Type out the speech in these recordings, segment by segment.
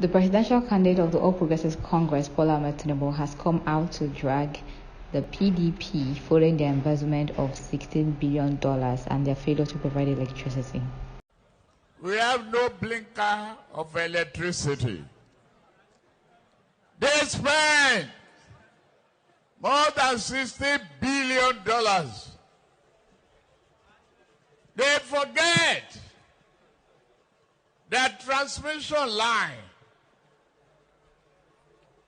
The presidential candidate of the All Progressives Congress, Bola Tinubu, has come out to drag the PDP following the embezzlement of $16 billion and their failure to provide electricity. We have no blinker of electricity. They spent more than $60 billion. They forget that transmission line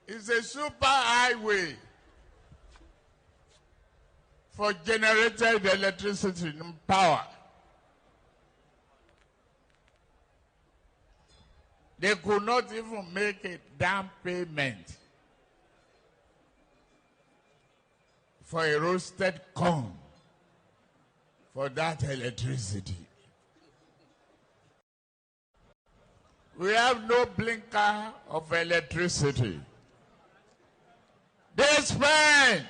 is a super highway for generated electricity and power. They could not even make a down payment for a roasted corn for that electricity. We have no blinker of electricity. They spent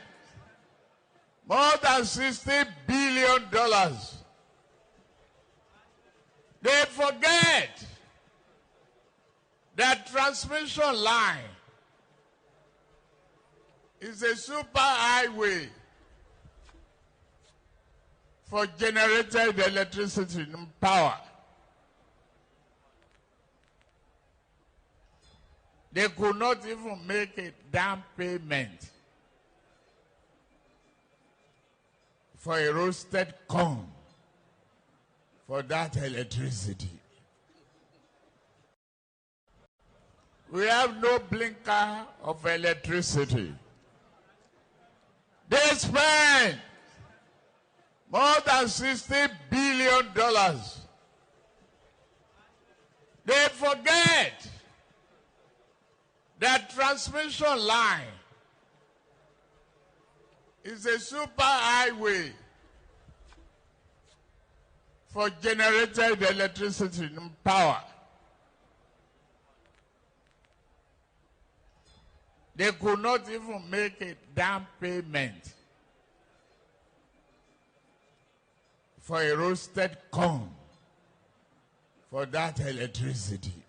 more than $60 billion. They forget that transmission line is a super highway for generated electricity and power. They could not even make a down payment for a roasted corn for that electricity. We have no blinker of electricity. They spent more than $60 billion. They forget that transmission line is a super highway for generated electricity and power. They could not even make a down payment for a roasted corn for that electricity.